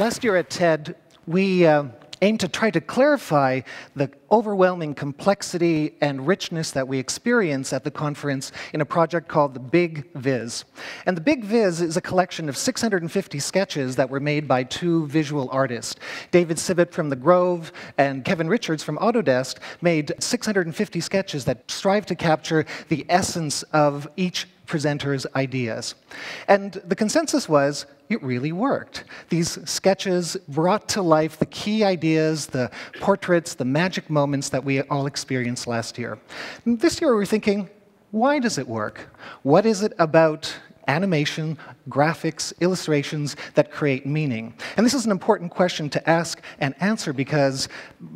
Last year at TED, we aimed to try to clarify the overwhelming complexity and richness that we experience at the conference in a project called the Big Viz. And the Big Viz is a collection of 650 sketches that were made by two visual artists. David Sibbett from The Grove and Kevin Richards from Autodesk made 650 sketches that strive to capture the essence of each presenter's ideas. And the consensus was, it really worked. These sketches brought to life the key ideas, the portraits, the magic moments that we all experienced last year. And this year we were thinking, why does it work? What is it about animation, graphics, illustrations that create meaning? And this is an important question to ask and answer, because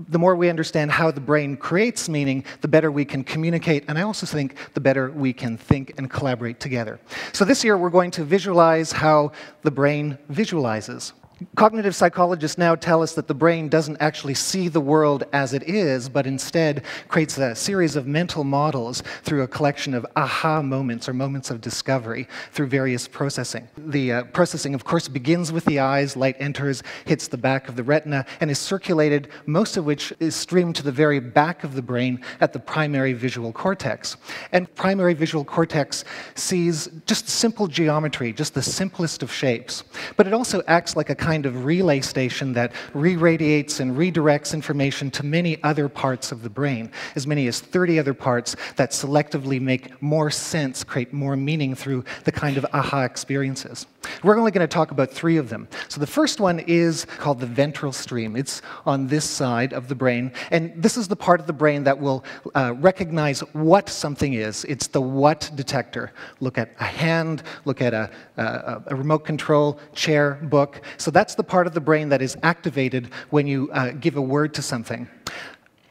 the more we understand how the brain creates meaning, the better we can communicate, and I also think the better we can think and collaborate together. So this year we're going to visualize how the brain visualizes. Cognitive psychologists now tell us that the brain doesn't actually see the world as it is, but instead creates a series of mental models through a collection of aha moments or moments of discovery through various processing. The processing, of course, begins with the eyes. Light enters, hits the back of the retina, and is circulated, most of which is streamed to the very back of the brain at the primary visual cortex. And primary visual cortex sees just simple geometry, just the simplest of shapes. But it also acts like a kind of relay station that re-radiates and redirects information to many other parts of the brain, as many as 30 other parts that selectively make more sense, create more meaning through the kind of aha experiences. We're only going to talk about 3 of them. So the first one is called the ventral stream. It's on this side of the brain, and this is the part of the brain that will recognize what something is. It's the what detector. Look at a hand, look at a remote control, chair, book. So that's the part of the brain that is activated when you give a word to something.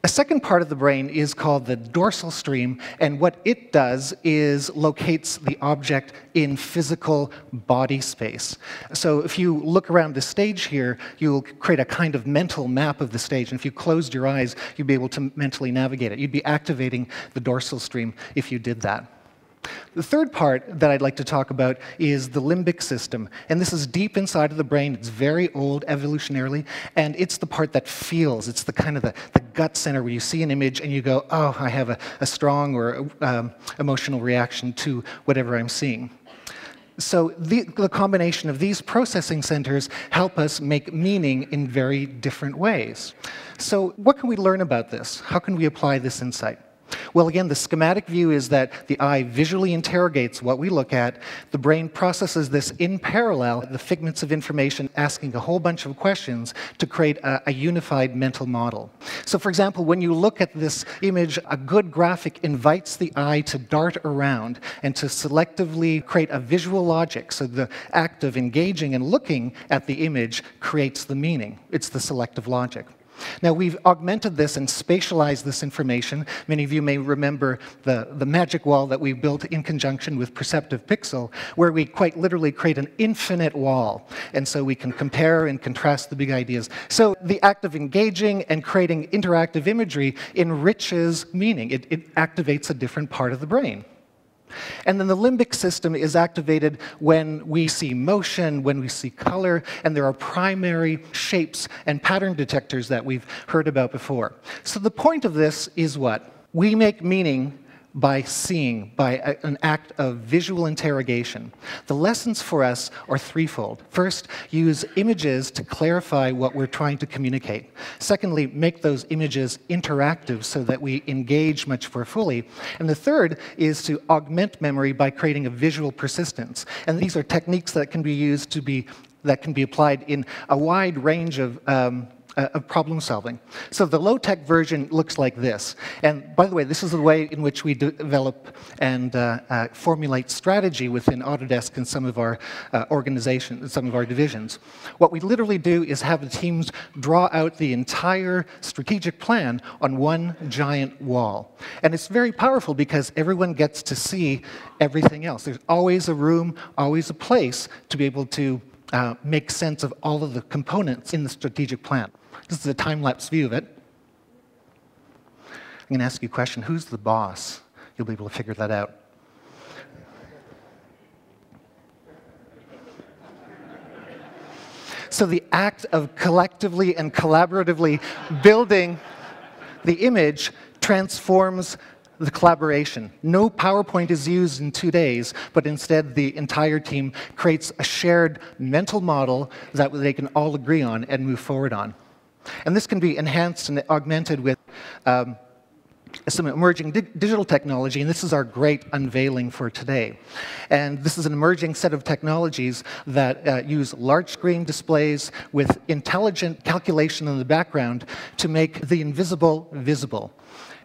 A second part of the brain is called the dorsal stream, and what it does is locates the object in physical body space. So if you look around the stage here, you'll create a kind of mental map of the stage, and if you closed your eyes, you'd be able to mentally navigate it. You'd be activating the dorsal stream if you did that. The third part that I'd like to talk about is the limbic system. And this is deep inside of the brain. It's very old evolutionarily. And it's the part that feels. It's the kind of the gut center where you see an image and you go, oh, I have a strong or emotional reaction to whatever I'm seeing. So the combination of these processing centers help us make meaning in very different ways. So what can we learn about this? How can we apply this insight? Well, again, the schematic view is that the eye visually interrogates what we look at. The brain processes this in parallel, the figments of information, asking a whole bunch of questions to create a unified mental model. So, for example, when you look at this image, a good graphic invites the eye to dart around and to selectively create a visual logic. So the act of engaging and looking at the image creates the meaning. It's the selective logic. Now, we've augmented this and spatialized this information. Many of you may remember the magic wall that we built in conjunction with Perceptive Pixel, where we quite literally create an infinite wall. And so we can compare and contrast the big ideas. So the act of engaging and creating interactive imagery enriches meaning. It activates a different part of the brain. And then the limbic system is activated when we see motion, when we see color, and there are primary shapes and pattern detectors that we've heard about before. So the point of this is what? We make meaning by seeing, by an act of visual interrogation. The lessons for us are threefold. First, use images to clarify what we're trying to communicate. Secondly, make those images interactive so that we engage much more fully. And the third is to augment memory by creating a visual persistence. And these are techniques that can be used that can be applied in a wide range of problem solving. So the low-tech version looks like this. And by the way, this is the way in which we develop and formulate strategy within Autodesk and some of our organizations, some of our divisions. What we literally do is have the teams draw out the entire strategic plan on one giant wall. And it's very powerful because everyone gets to see everything else. There's always a room, always a place to be able to make sense of all of the components in the strategic plan. This is a time-lapse view of it. I'm going to ask you a question. Who's the boss? You'll be able to figure that out. So the act of collectively and collaboratively building the image transforms the collaboration. No PowerPoint is used in 2 days, but instead the entire team creates a shared mental model that they can all agree on and move forward on. And this can be enhanced and augmented with some emerging digital technology, and this is our great unveiling for today. And this is an emerging set of technologies that use large screen displays with intelligent calculation in the background to make the invisible visible.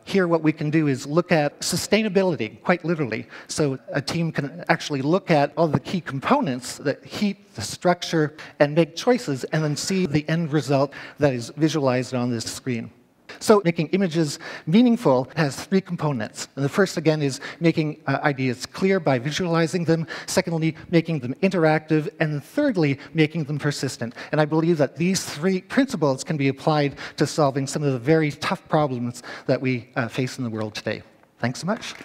Here what we can do is look at sustainability, quite literally. So a team can actually look at all the key components, the heat, the structure, and make choices, and then see the end result that is visualized on this screen. So making images meaningful has 3 components. And the first, again, is making ideas clear by visualizing them. Secondly, making them interactive. And thirdly, making them persistent. And I believe that these 3 principles can be applied to solving some of the very tough problems that we face in the world today. Thanks so much.